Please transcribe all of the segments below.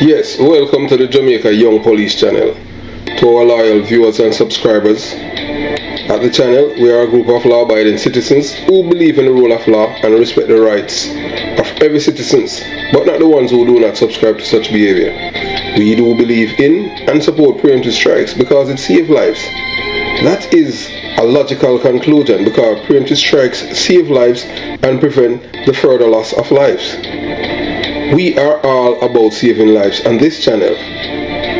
Yes, welcome to the Jamaica Young Police channel. To our loyal viewers and subscribers, at the channel we are a group of law-abiding citizens who believe in the rule of law and respect the rights of every citizen, but not the ones who do not subscribe to such behavior. We do believe in and support preemptive strikes because it saves lives. That is a logical conclusion because preemptive strikes save lives and prevent the further loss of lives. We are all about saving lives on this channel.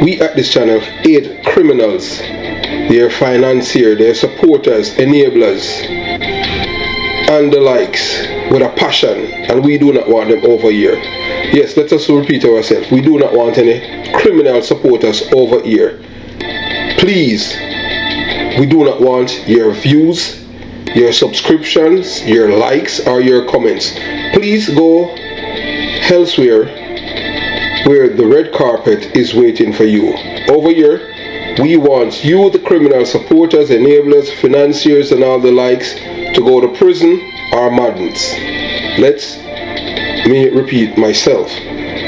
We at this channel aid criminals, their financiers, their supporters, enablers, and the likes with a passion, and we do not want them over here. Yes, let us repeat ourselves. We do not want any criminal supporters over here. Please, we do not want your views, your subscriptions, your likes, or your comments. Please go elsewhere where the red carpet is waiting for you. Over here, we want you, the criminal supporters, enablers, financiers, and all the likes, to go to prison or madness. Let me repeat myself.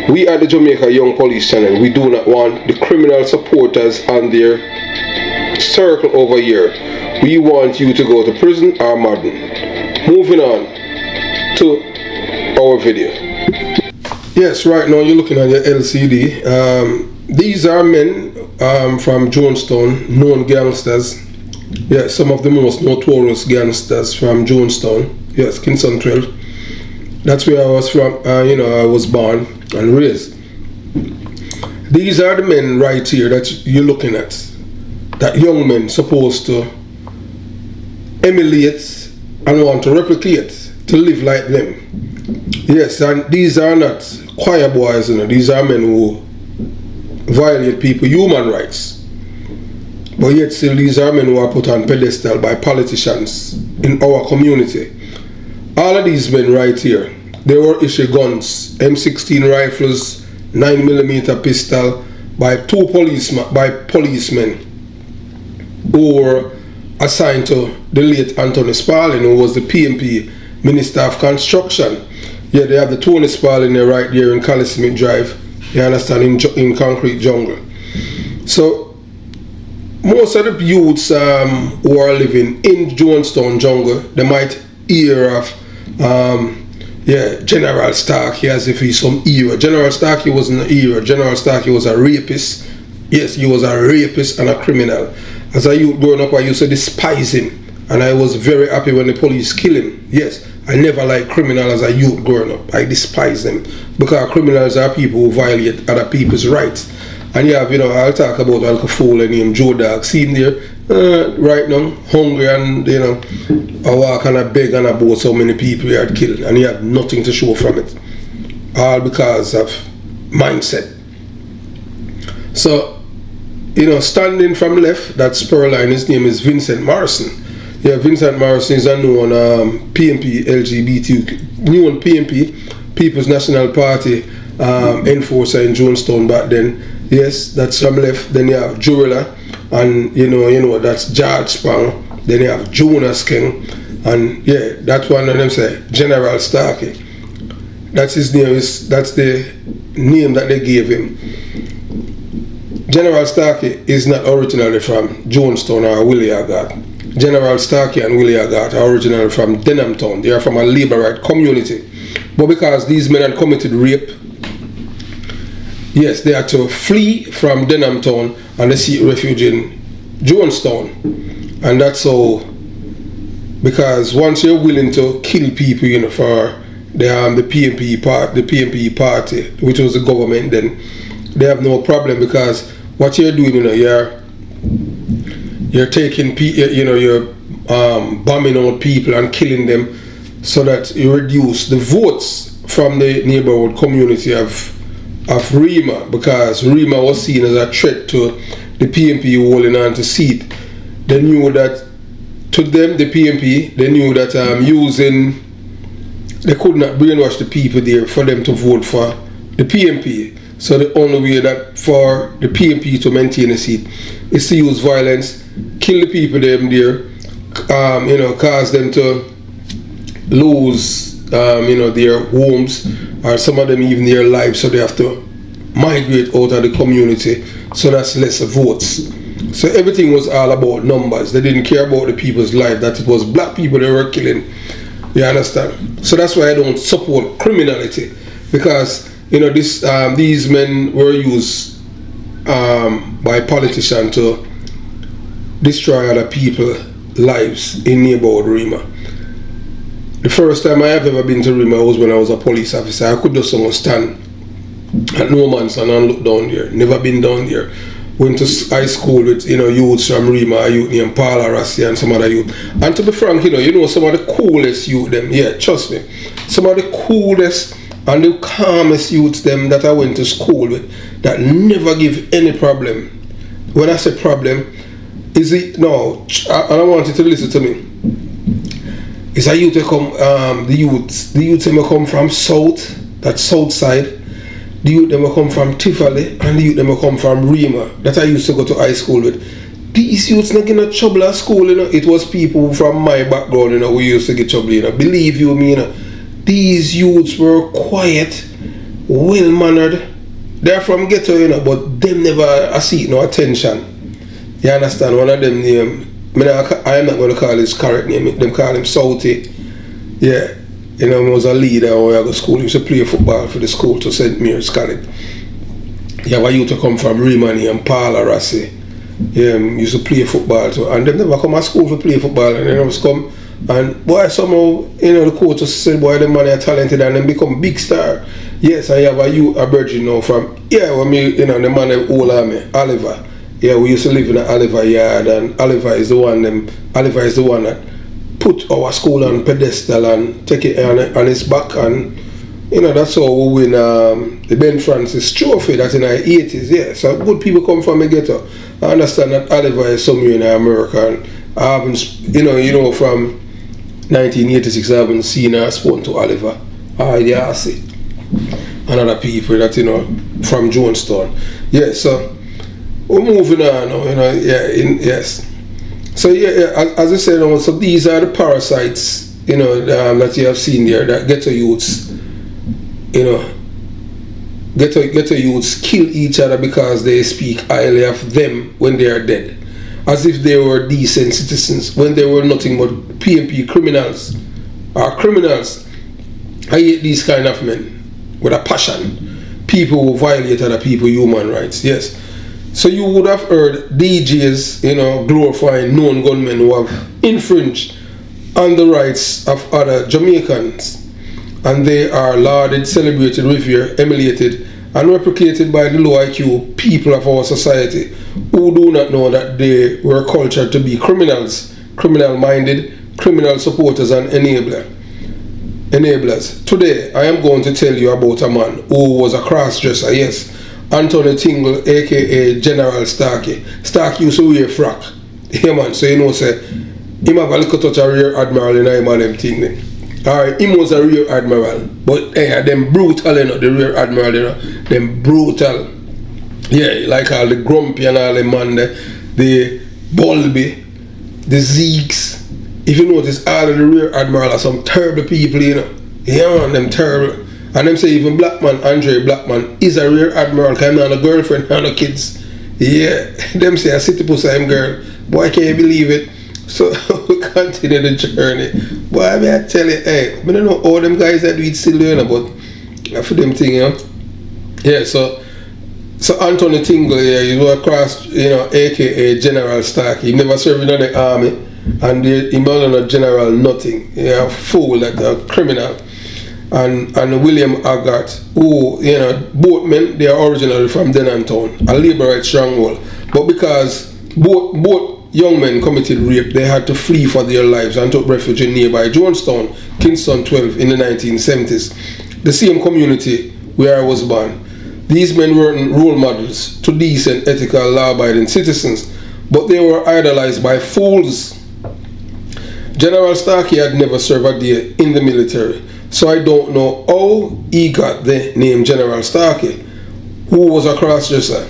We at the Jamaica Young Police channel, we do not want the criminal supporters and their circle over here. We want you to go to prison or madden. Moving on to our video. Yes, right now you're looking at your LCD. These are men from Jonestown, known gangsters. Yes, some of the most notorious gangsters from Jonestown. Yes, Kingston 12. That's where I was from. I was born and raised. These are the men right here that you're looking at. That young men supposed to emulate and want to replicate, to live like them. Yes, and these are not choir boys, these are men who violate people's human rights. But yet still these are men who are put on pedestal by politicians in our community. All of these men right here, they were issued guns, M16 rifles, 9mm pistol by policemen who were assigned to the late Anthony Spalding, who was the PMP Minister of Construction. Yeah, they have the Tony Spalding there right there in Calismith Drive, you understand, in Concrete Jungle. So, most of the youths who are living in Jonestown Jungle, they might hear of General Starkey as if he's some hero. General Starkey wasn't a hero. General Starkey was a rapist. Yes, he was a rapist and a criminal. As a youth growing up, I used to despise him. And I was very happy when the police killed him. Yes, I never liked criminals as a youth growing up. I despise them. Because criminals are people who violate other people's rights. And you have, I'll talk about Al Capone named Joe Dog. See him there, right now, hungry and, I walk and I beg and I bought so many people he had killed. And he had nothing to show from it. All because of mindset. So, standing from left, that spur line, his name is Vincent Morrison. Yeah, Vincent Morrison is a known PMP LGBT, known PMP, People's National Party enforcer in Jonestown back then. Yes, that's from left. Then you have Jurilla, and that's George Spang. Then you have Jonas King, and yeah, that's one of them say General Starkey. That's his name. That's the name that they gave him. General Starkey is not originally from Jonestown or Williagat. General Starkey and Williagat are originally from Denhamtown. They are from a Labourite community. But because these men had committed rape, yes, they had to flee from Denhamtown and they seek refuge in Jonestown. And that's how, because once you're willing to kill people, for the PMP party, which was the government then, they have no problem because what you're doing, you're taking, you're bombing out people and killing them so that you reduce the votes from the neighborhood community of Rima, because Rima was seen as a threat to the PMP holding on to seat. They knew that, to them, the PMP, they knew that they could not brainwash the people there for them to vote for the PMP. So the only way that for the PMP to maintain a seat is to use violence, kill the people them there, cause them to lose, their homes, or some of them even their lives, so they have to migrate out of the community, so that's less votes. So everything was all about numbers. They didn't care about the people's life, that it was black people they were killing. You understand? So that's why I don't support criminality, because these men were used by politicians to destroy other people's lives in neighborhood Rima. The first time I have ever been to Rima was when I was a police officer. I could just stand at No Man's Land and look down there. Never been down there. Went to high school with youths from Rima, a youth named Paula Rassi and some other youth. And to be frank, some of the coolest youth them, yeah, trust me. Some of the coolest and the calmest youths them that I went to school with, that never give any problem. When I say problem, and I want you to listen to me. It's a youth that come, the youths that come from south, that south side. The youth that come from Tivoli, and the youth that come from Rima, that I used to go to high school with. These youths not get no trouble at school, It was people from my background, who used to get trouble, Believe you me, These youths were quiet, well-mannered. They're from ghetto, but them never seek no attention. You understand? One of them name, I am not going to call his correct name, them call him Salty. Yeah. He was a leader when I go to school. He used to play football for the school to St. Mary's College. You have a youth to come from Rimani and Paula Rassi. Yeah, used to play football too. And they never come to school to play football, and they always come and boy somehow, the coach just said, boy, them man are talented and then become big star. Yes, I have a virgin now from when me, the man older me, Oliver. Yeah, we used to live in an Oliver yard, and Oliver is the one that put our school on pedestal and take it on his back, and that's how we win the Ben Francis Trophy. That's in the 80s. Yeah, so good people come from the ghetto. I understand that Oliver is somewhere in America, and I haven't, from 1986 I haven't seen or spoken to Oliver. I see. And other people that from Jonestown. Yeah, so we're moving on now. Yes. So as I said, so these are the parasites, that you have seen there, that ghetto youths, ghetto youths kill each other because they speak highly of them when they are dead, as if they were decent citizens, when they were nothing but PMP criminals. I hate these kind of men with a passion, people who violate other people's human rights. Yes. So you would have heard DJs, glorifying known gunmen who have infringed on the rights of other Jamaicans, and they are lauded, celebrated, revered, emulated, and replicated by the low IQ people of our society who do not know that they were cultured to be criminals, criminal-minded, criminal supporters, and enablers. Today, I am going to tell you about a man who was a cross-dresser, yes. Anthony Tingle, aka General Starkey. Starkey used to wear frock. Yeah, man, so say, him have a little touch of rear admiral in him and them thing. Alright, him was a rear admiral. But them brutal, the rear admiral, them brutal. Yeah, like all the grumpy and all them man, the Bulby, the Zeeks. If you notice, all of the rear admiral are some terrible people, Yeah, man, them terrible. And them say even Blackman, Andre Blackman, is a rear admiral, because I'm not a girlfriend, not no kids. Yeah, them say a city pussy, I'm girl. Boy, can you believe it? So we continue the journey. Boy, I tell you, I don't know all them guys that do it still learn about for them thing, Yeah, so Anthony Tingle, he was across, aka General Starkey. He never served in the army, and he was not a general nothing. A fool, like a criminal. And William Agat, who, both men, they are originally from Denantown, a Labourite stronghold. But because both young men committed rape, they had to flee for their lives and took refuge in nearby Jonestown, Kingston 12 in the 1970s, the same community where I was born. These men weren't role models to decent, ethical, law-abiding citizens, but they were idolized by fools. General Starkey had never served a day in the military, so I don't know how he got the name General Starkey, who was a cross-dresser.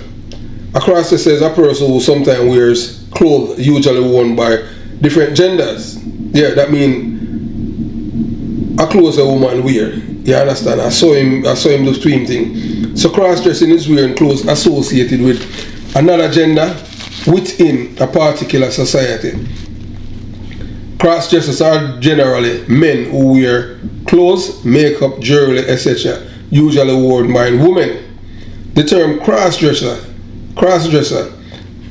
A cross-dresser is a person who sometimes wears clothes usually worn by different genders. Yeah, that means a clothes a woman wear. You understand? I saw him do stream thing. So cross-dressing is wearing clothes associated with another gender within a particular society. Cross-dressers are generally men who wear clothes, makeup, jewelry, etc., usually worn by women. The term cross-dresser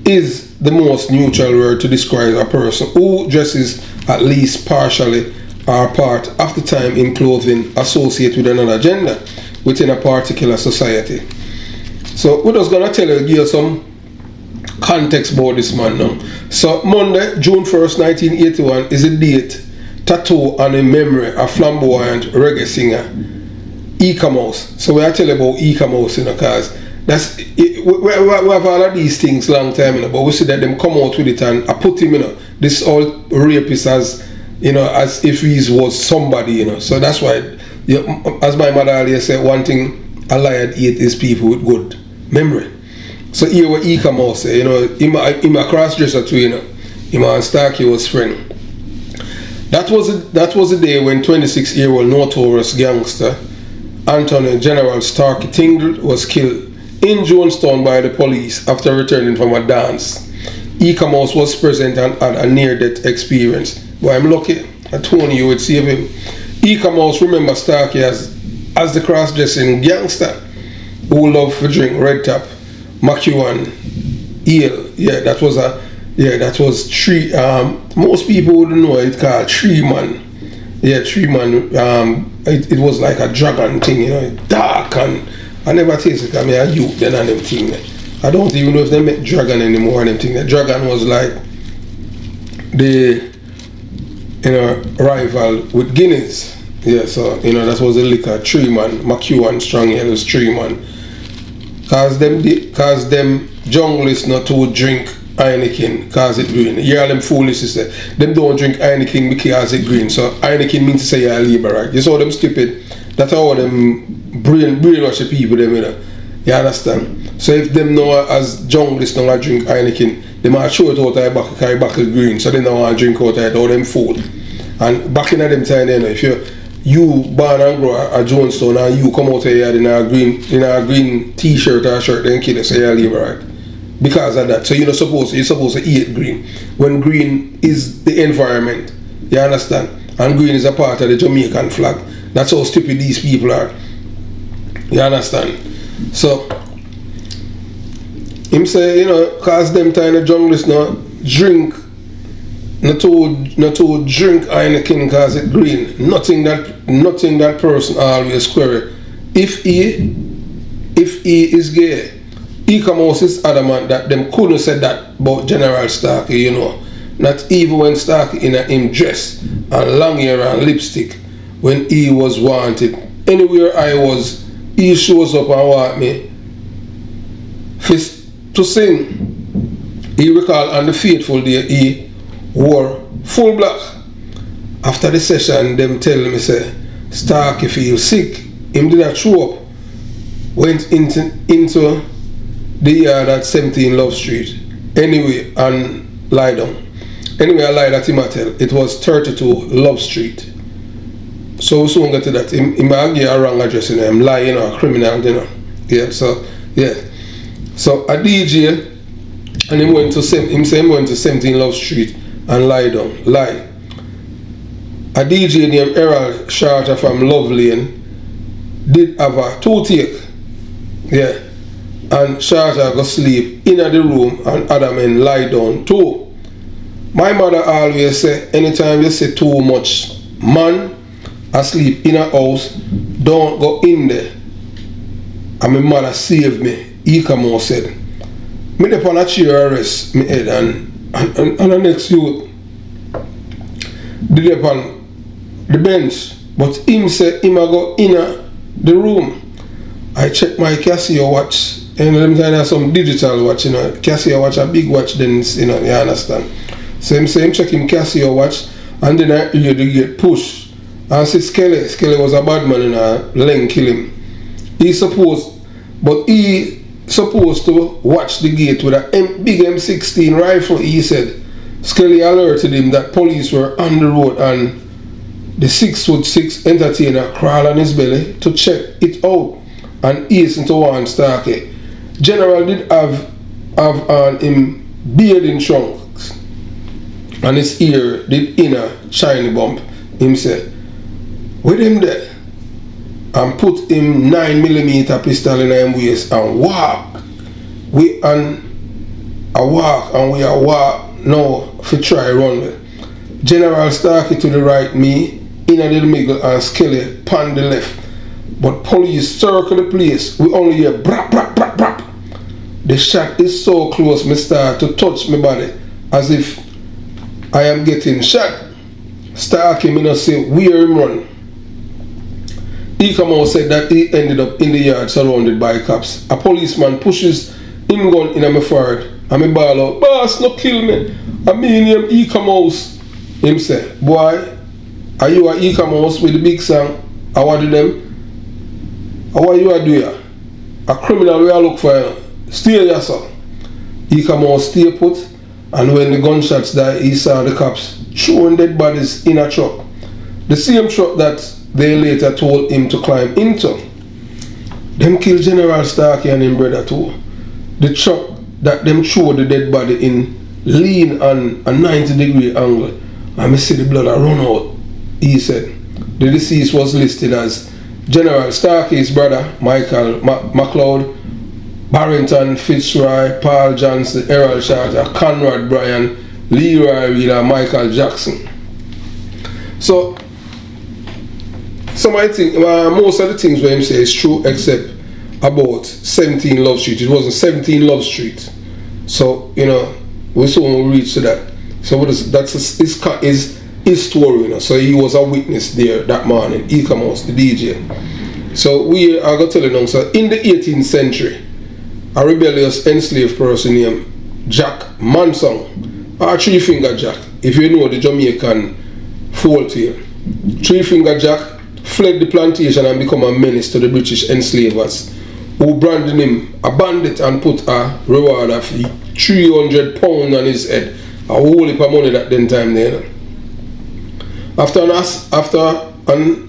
is the most neutral word to describe a person who dresses at least partially or part of the time in clothing associated with another gender within a particular society. So we're just gonna give you some context about this man now. So Monday, June 1st, 1981 is a date tattooed on the memory of flamboyant reggae singer Ika Mouse. So we are telling about Ika Mouse, because that's it, we have all of these things long time, but we see that them come out with it and I put him, this all rapist as as if he was somebody, So that's why, as my mother always said, one thing a lion eat is people with good memory. So here what Ika Mouse say, him a cross-dresser too, him and Starkey was friend. That was the day when 26-year-old notorious gangster Anthony General Starkey Tingle was killed in Jonestown by the police after returning from a dance. Ika Mouse was present and had a near-death experience. But I'm lucky, I told you would save him. Ika Mouse remember Starkey as the cross-dressing gangster who loved to drink Red Top, McEwan, Ale. That was three. Most people wouldn't know it called Tree Man. Tree Man. It was like a dragon thing, dark, and I never tasted it. I mean, a youth then and them thing. I don't even know if they make dragon anymore and them thing. The dragon was like the rival with Guinness. So that was a liquor. Tree Man, McEwan Strong Ale was Tree Man. Cause them junglists not to drink Heineken cause it green. Yeah, them foolish is that them don't drink Heineken because it green. So Heineken means to say you're a labor, right? You saw them stupid. That's how them brainwash the people them, You understand? So if them know as junglists don't drink Heineken, they might show it out of their back, carry back green, so they don't want to drink out of it, all them food. And back in them time, if you born and grow at Jonestown and you come out here in a green t-shirt or shirt, then kill us, so you're a labor, right? Because of that. So you're supposed to eat green. When green is the environment, you understand? And green is a part of the Jamaican flag. That's how stupid these people are. You understand? So him say, cause them kind of junglist not to drink Heineken cause it green. Nothing that person always query. If he is gay, Ika Mouse is adamant that them couldn't say that about General Starkey, Not even when Starkey in him dress and long hair and lipstick when he was wanted. Anywhere I was, he shows up and want me to sing. He recalled on the fateful day he wore full black. After the session, them tell me say Starkey feel sick. Him did not show up. Went into the yard at 17 Love Street. Anyway, and lie down. Anyway, I lied at him at tell. It was 32 Love Street. So we soon get to that. He might give a wrong address, I'm lying, a criminal, So a DJ, and him went to 17 Love Street and lie down. A DJ named Errol Charter from Love Lane did have a toothache. And Charter go sleep in the room and other men lie down too. My mother always say, anytime you see too much man asleep in a house, don't go in there. And my mother saved me. Ika Mouse said. Me dey on a chair rest me head and the next youth did on the bench. But him say him a go in the room. I check my Casio watch. And them time have some digital watch, Casio watch a big watch, then you understand. So him say him check him Casio watch, and then I hear the gate push. And see Skelly was a bad man, Len kill him. He supposed to watch the gate with a big M16 rifle. He said Skelly alerted him that police were on the road and The 6'6" entertainer crawled on his belly to check it out and hastened to warn Starkey. General did have on him bearding trunks and his ear did inner shiny bump. Him said, with him there, and put him 9mm pistol in him waist and walk. We are walk now for try run with. General Starkey to the right, me in the middle and Skelly pan the left. But police circle the place. We only hear brap brap brap brap. The shot is so close, me start to touch my body as if I am getting shot. Starkey me not say where him run. He come out said that he ended up in the yard surrounded by cops. A policeman pushes him gun in my forehead and me ball out, boss, no kill me. I mean him, he come out. Him say, boy, are you a he come out with the big song? I want them. How are you a do here? A criminal we are look for you. Stay here, sir. He come out, stay put, and when the gunshots died, he saw the cops throwing dead bodies in a truck. The same truck that they later told him to climb into. Them killed General Starkey and him brother too. The truck that them threw the dead body in lean on a 90-degree angle. And me see the blood run out. He said the deceased was listed as General Starkey's brother, Michael McLeod, Barrington Fitzroy, Paul Johnson, Errol Charter, Conrad Bryan, Leroy Reed, and Michael Jackson. So, I think most of the things where him say is true except about 17 Love Street. It wasn't 17 Love Street. So, you know, we soon will reach to that. So that's his story, you know. So he was a witness there that morning. He come out, the DJ. So we are going to tell you now, so in the 18th century, a rebellious enslaved person named Jack Manson, or Three Finger Jack, if you know the Jamaican folk tale. Three Finger Jack fled the plantation and become a menace to the British enslavers, who branded him a bandit and put a reward of £300 on his head, a whole heap of money that then time there. After an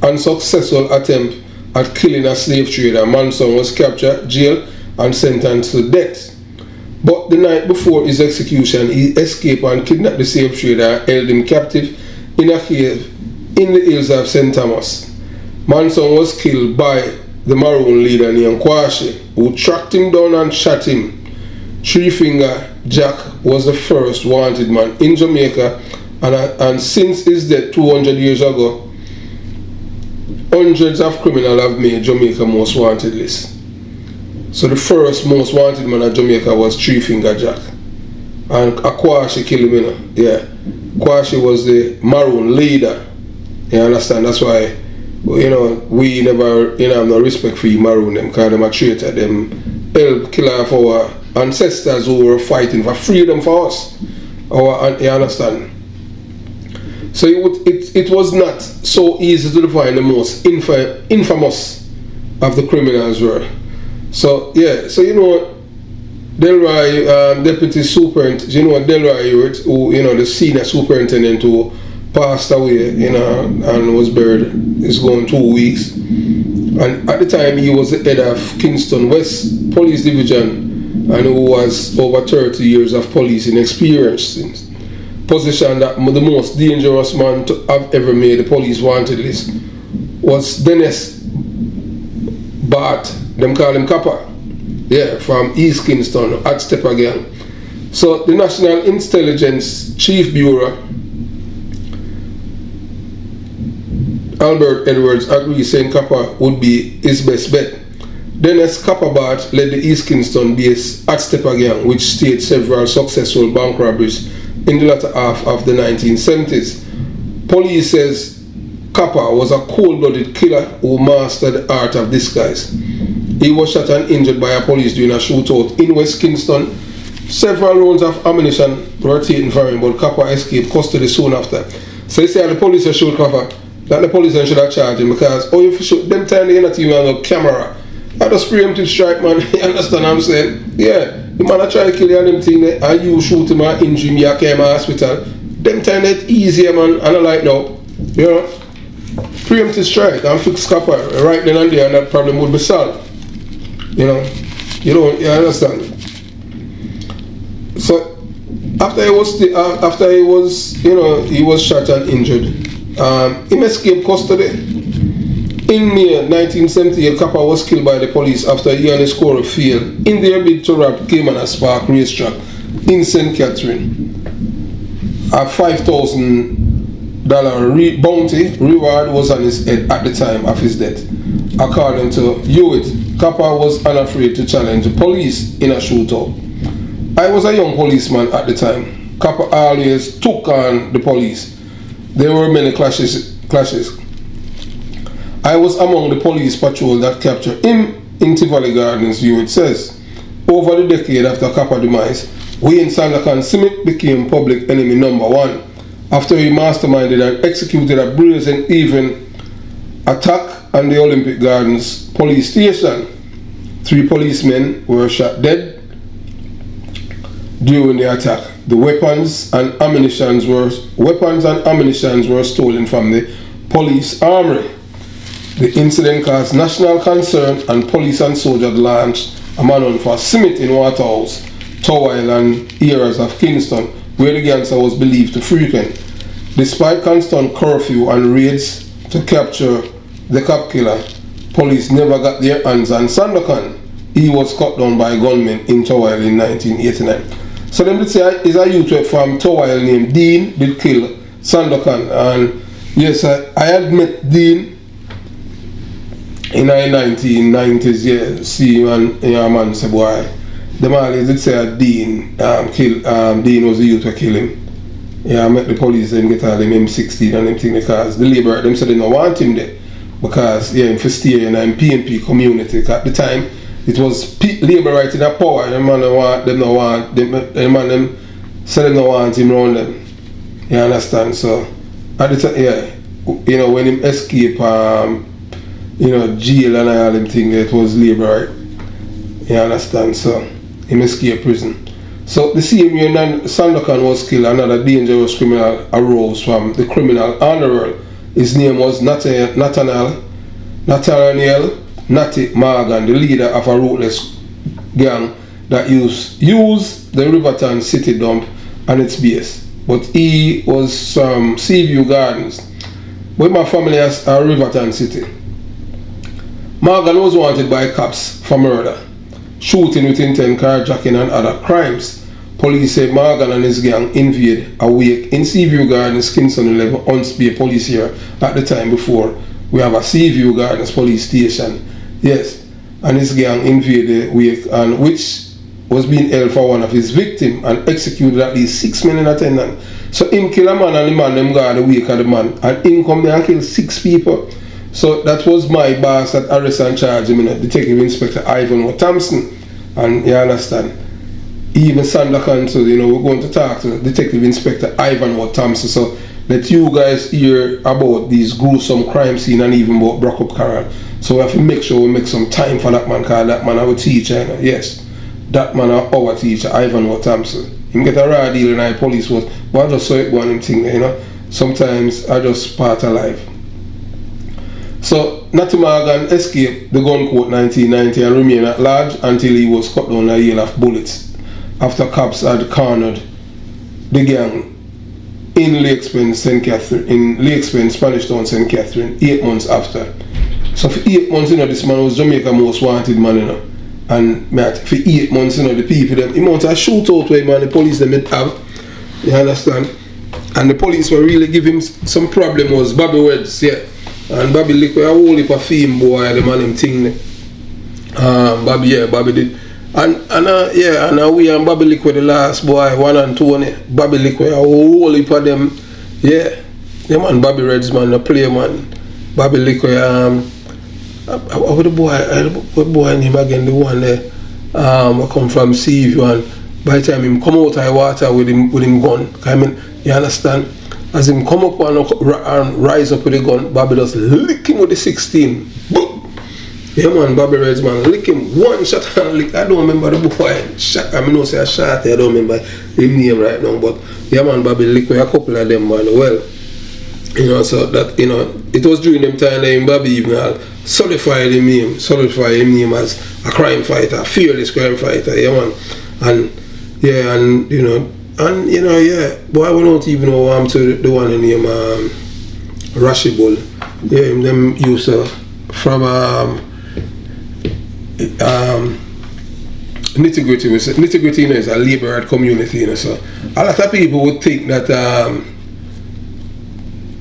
unsuccessful attempt at killing a slave trader, Manson was captured, jailed, and sentenced to death. But the night before his execution, he escaped and kidnapped the slave trader and held him captive in a cave in the hills of St. Thomas. Manson was killed by the Maroon leader named Kwashi, who tracked him down and shot him. Three Finger Jack was the first wanted man in Jamaica, and since his death 200 years ago, hundreds of criminals have made Jamaica most wanted list. So the first most wanted man in Jamaica was Three Finger Jack, and Kwashi killed him, you know. Yeah, Kwashi was the Maroon leader. You understand? That's why, you know, we never, you know, have no respect for you Maroon them, because them a traitor. Them help kill off our ancestors who were fighting for freedom for us. You understand? So it was not so easy to define the most infamous of the criminals were. So yeah, so you know, Delroy, deputy superintendent, you know, Delroy Hewitt, who, you know, the senior superintendent who passed away, you know, and was buried, is going 2 weeks. And at the time he was the head of Kingston West Police Division, and who was over 30 years of policing experience. Position that the most dangerous man to have ever made the police wanted list was Dennis Bart, them call him Kappa, yeah, from East Kingston, at Stepper Gang. So the National Intelligence Chief Bureau, Albert Edwards, agrees saying Kappa would be his best bet. Dennis Kappa Bart led the East Kingston base at Stepper Gang, which staged several successful bank robberies in the latter half of the 1970s. Police says Kappa was a cold-blooded killer who mastered the art of disguise. He was shot and injured by a police during a shootout in West Kingston. Several rounds of ammunition were taken from him, but Kappa escaped custody soon after. So you say the police shoot Kappa, that the police should have charged him, because oh, if you shoot them time they're not even on a camera. That's a preemptive strike, man. You understand what I'm saying? Yeah. The man a try to kill you and them thing and you shoot him and injure him, you came to hospital. Them time that easier, man, and I like now. You know, preemptive strike and fix copper right then and there, and that problem would be solved. You know, you understand. So after he was, you know, he was shot and injured. He escaped custody. In May 1978, Kappa was killed by the police after he and his squad failed in their bid to rob Cayman Park racetrack in St. Catherine. A $5,000 bounty reward was on his head at the time of his death. According to Hewitt, Kappa was unafraid to challenge the police in a shootout. I was a young policeman at the time. Kappa always took on the police. There were many clashes. I was among the police patrol that captured him in Tivoli Gardens, Hewitt says. Over the decade after Kappa demise, Wayne Sandakan Smith became public enemy number one after he masterminded and executed a brazen even attack on the Olympic Gardens police station. 3 policemen were shot dead during the attack. The weapons and ammunition were stolen from the police armory. The incident caused national concern, and police and soldiers launched a manhunt for Smith in Waterhouse, Tower Island areas of Kingston, where the gangster was believed to frequent. Despite constant curfew and raids to capture the cop killer, police never got their hands on Sandakan. He was cut down by gunmen in Tower Island in 1989. So them did say is a youth from Tower Island named Dean did kill Sandakan, and yes, I had met Dean in the 1990s, yeah. See, man say, boy, the man did say Dean Dean was the youth to kill him. Yeah, I met the police and get all them M16 and them thing because the labor, them said they don't want him there. Because, yeah, him for stay in a PNP community. At the time, it was labor right in that power. The man them said they don't want him around them. You understand? So, at the time, yeah, you know, when him escape, you know, jail and all them things, it was labor, right? You understand? So, him escaped prison. So, the same year Sandakan was killed, another dangerous criminal arose from the criminal underworld. His name was Nathaniel Natty Morgan, the leader of a ruthless gang that used the Riverton city dump and its base. But he was from Seaview Gardens, but my family has a Riverton city. Morgan was wanted by cops for murder, shooting with intent, carjacking and other crimes. Police said Morgan and his gang invaded a wake in Seaview Gardens, Kingston 11, Huntsby police here at the time before we have a Seaview Gardens police station. Yes, and his gang invaded the wake, and which was being held for one of his victims and executed at least 6 men in attendance. So him kill a man and the man them guard the wake of the man, and him come there and kill 6 people. So that was my boss that arrested and charged him, Detective Inspector Ivan Thompson. And you understand? Even Sandakan, so you know, we're going to talk to Detective Inspector Ivan Thompson, so that you guys hear about these gruesome crime scene and even about Brock Carroll. So we have to make sure we make some time for that man, because that man our teacher, you know? Yes, that man our teacher, Ivan Thompson. Him get a raw deal in our police was, but I just saw it one him thing, you know. Sometimes I just part of life. So Natty Morgan escaped the gun court 1990 and remained at large until he was cut down a hail of bullets after cops had cornered the gang in Lake Spence, Spanish Town, St. Catherine, 8 months after. So for 8 months, you know, this man was Jamaica's most wanted man, you know. And for 8 months, you know, the people, them, he mounted a shootout where, man, the police them have, you understand? And the police were really giving him some problem was Bobby Weds, yeah. And Bobby lick a whole heap of fame, boy, the man him thing. Bobby did. And we and Bobby lick with the last boy, 1 and 2, Bobby lick with a whole heap of them, yeah. The man Bobby Reds, man, the player, man. Bobby lick with what the boy name again, the one there, I come from Seaview, and by the time him come out of the water with him gun, I mean, you understand? As him come up and rise up with the gun, Bobby just lick him with the 16. Boom! Yeah, man, Bobby Reds, man, lick him one shot and lick. I don't remember the boy shot. I mean, no say a shot, I don't remember his name right now, but yeah, man, Bobby lick with a couple of them, man. Well, You know, so that, you know, it was during them time that Bobby even solidified him name as a crime fighter, fearless crime fighter, yeah man. And yeah, and you know, yeah, boy, I don't even know I'm to the one in him Rashibul. Yeah, them used to from nitty-gritty, you know, is a labor community, you know, so a lot of people would think that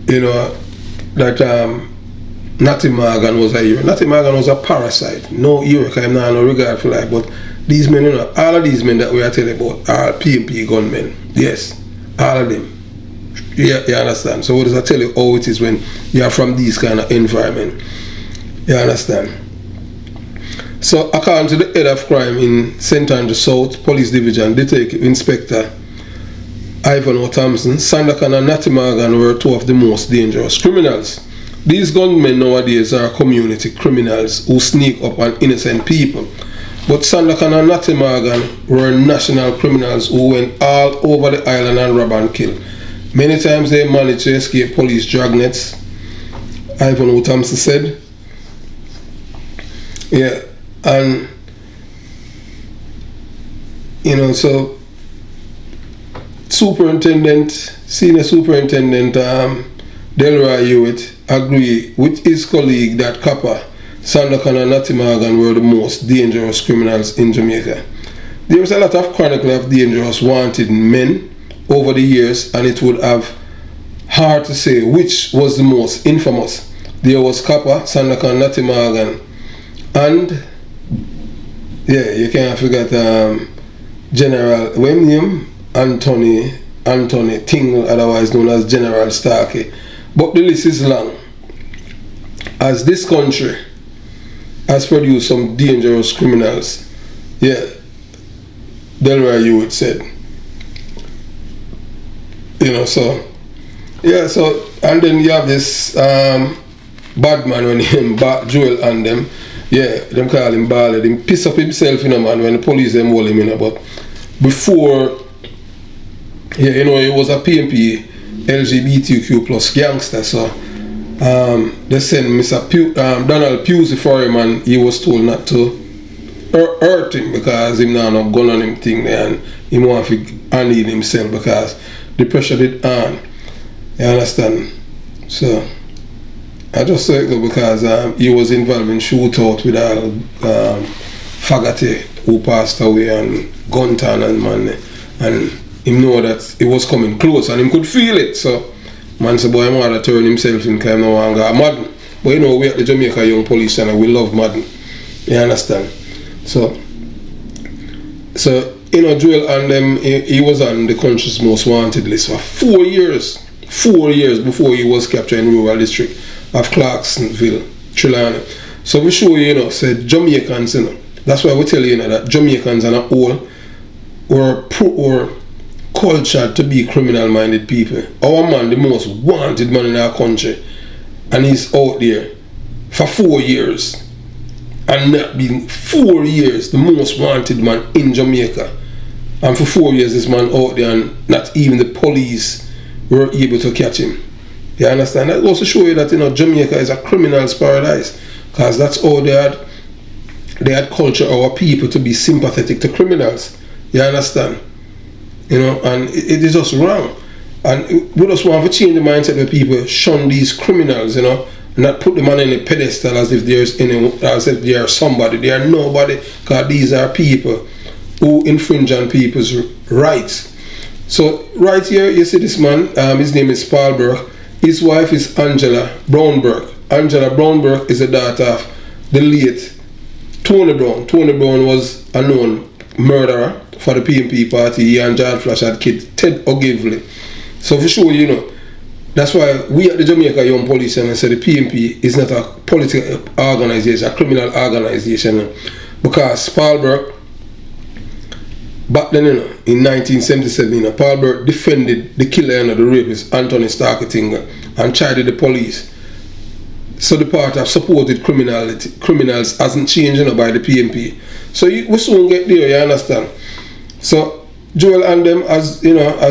you know, that Natty Morgan was a hero. Natty Morgan was a parasite. No hero, because I'm not no regard for life. But these men, you know, all of these men that we are telling about are PMP gunmen. Yes, all of them. Yeah, you understand? So what does I tell you how it is when you are from these kind of environment? You understand? So according to the head of crime in St. Andrew South Police Division, Detective Inspector Ivan O. Thompson, Sandakan and Natty Morgan were two of the most dangerous criminals. These gunmen nowadays are community criminals who sneak up on innocent people. But Sandakan and Natty Morgan were national criminals who went all over the island and rob and kill. Many times they managed to escape police dragnets, Ivan O. Thompson said. Yeah, and you know, so Senior Superintendent Delroy Hewitt agreed with his colleague that Copper, Sandakan and Natty Morgan were the most dangerous criminals in Jamaica. There was a lot of chronicle of dangerous wanted men over the years, and it would have hard to say which was the most infamous. There was Copper, Sandakan, Natty Morgan, and yeah, you can't forget General William Anthony Tingle, otherwise known as General Starkey. But the list is long, as this country has produced some dangerous criminals. Yeah, Delroy Hewitt said. You know, so yeah, so and then you have this bad man when him Joel and them, yeah, them call him Ballad. Him piss up himself, you know, man, when the police them hold him, you know. But before, yeah, you know, he was a PMP LGBTQ plus gangster, so they sent Mr. Donald Pusey for him, and he was told not to hurt him because him now no gun on him thing there, and he want to handle himself because the pressure did on. You understand? So I just say it because he was involved in shootout with Fagate who passed away and Gunton and man, and him know that it was coming close and him could feel it. So man said, boy, I'm going to turn himself in because I'm no longer Madden. But you know, we at the Jamaica Young Police Channel, we love Madden. You understand? So you know, Joel and them, he was on the country's most wanted list for 4 years. 4 years before he was captured in rural district of Clarksonville, Trelawney. So we show you, you know, said Jamaicans, you know, that's why we tell you, you know, that Jamaicans and all were cultured to be criminal-minded people. Our man, the most wanted man in our country, and he's out there for 4 years, and not being 4 years the most wanted man in Jamaica. And for 4 years this man out there, and not even the police were able to catch him. You understand? That goes to show you that, you know, Jamaica is a criminal's paradise, because that's how they had culture our people to be sympathetic to criminals. You understand? You know, and it is just wrong. And we just want to change the mindset where people shun these criminals, you know, and not put them on any pedestal as if they are somebody. They are nobody, because these are people who infringe on people's rights. So right here you see this man, his name is Paul Burke. His wife is Angela Brown Burke. Angela Brown Burke is the daughter of the late Tony Brown. Tony Brown was a known murderer for the PMP party. He and John Flash had kid Ted Ogilvy. So for sure, you know, that's why we at the Jamaica Young Police and say the PMP is not a political organization, a criminal organization, because Paul Burke, back then, you know, in 1977, you know, Paul Burke defended the killer and the rapist Anthony Starkey and chided the police. So the part of supported criminals hasn't changed, you know, by the PMP. So we soon get there, you understand? So Joel and them has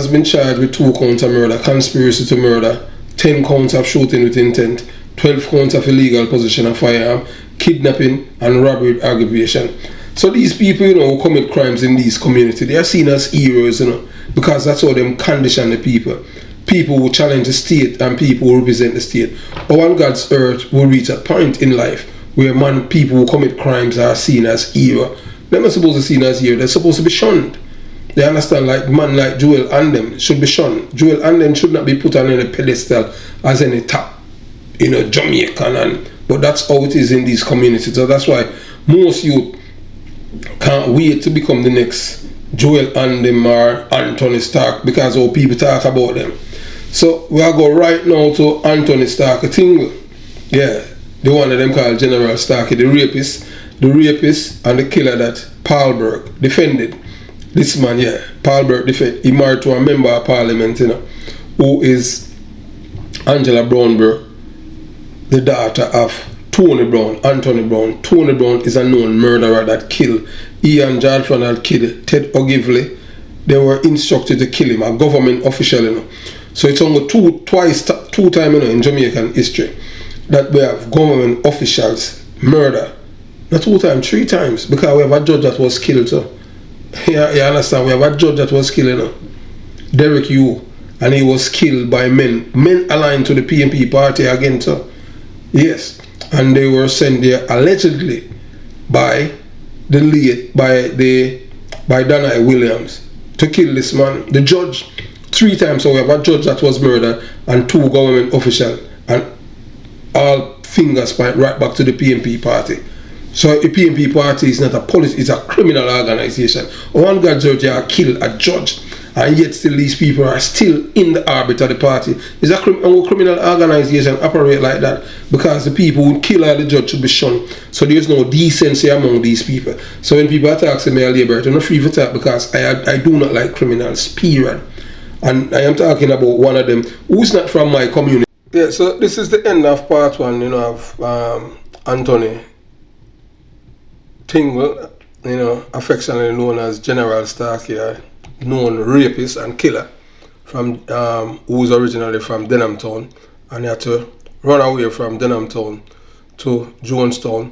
been charged with 2 counts of murder, conspiracy to murder, 10 counts of shooting with intent, 12 counts of illegal possession of firearm, kidnapping and robbery with aggravation. So these people, who commit crimes in these communities, they are seen as heroes, because that's how them condition the people. People who challenge the state and people who represent the state. But on God's earth will reach a point in life where people who commit crimes are seen as heroes. They're not supposed to be seen as heroes, they're supposed to be shunned. They understand, like man like Joel and them should be shunned. Joel and them should not be put on any pedestal as any top, Jamaican, but that's how it is in these communities. So that's why most youth can't wait to become the next Joel and them or Anthony Stark, because how people talk about them. So we are go right now to Anthony Starkey Tingle. Yeah, the one of them called General Starkey, the rapist and the killer that Paul Burke defended. This man, Paul Burke defended. He married to a member of parliament, who is Angela Brown Burke, the daughter of Tony Brown, Anthony Brown. Tony Brown is a known murderer that killed Ian Jadfron, that killed Ted Ogilvy. They were instructed to kill him, a government official, So it's only two times, in Jamaican history that we have government officials murder. Not 2 times, 3 times, because we have a judge that was killed. So you understand? We have a judge that was killed, Derek Yu, and he was killed by men aligned to the PNP party again. So yes, and they were sent there allegedly by Dana Williams to kill this man. The judge 3 times. So we have a judge that was murdered and 2 government officials, and all fingers point right back to the PNP party. So the PNP party is not a police, it's a criminal organization. One guy judge killed a judge, and yet still these people are still in the orbit of the party. It's a criminal organization operate like that, because the people who kill the judge should be shunned. So there's no decency among these people. So when people attack me, I'm not free for that, because I do not like criminals, period. And I am talking about one of them who's not from my community. Yeah, so this is the end of part 1, of Anthony Tingle, affectionately known as General Starkey, known rapist and killer, from who's originally from Denhamtown, and he had to run away from Denhamtown to Jonestown,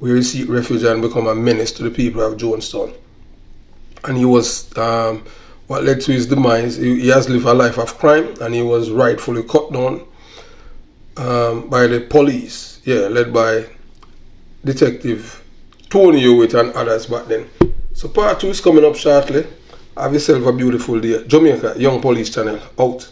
where he seek refuge and become a menace to the people of Jonestown. And he was what led to his demise. He has lived a life of crime, and he was rightfully cut down by the police, led by Detective Tony Hewitt and others back then. So part 2 is coming up shortly. Have yourself a beautiful day. Jamaica Young Police Channel out.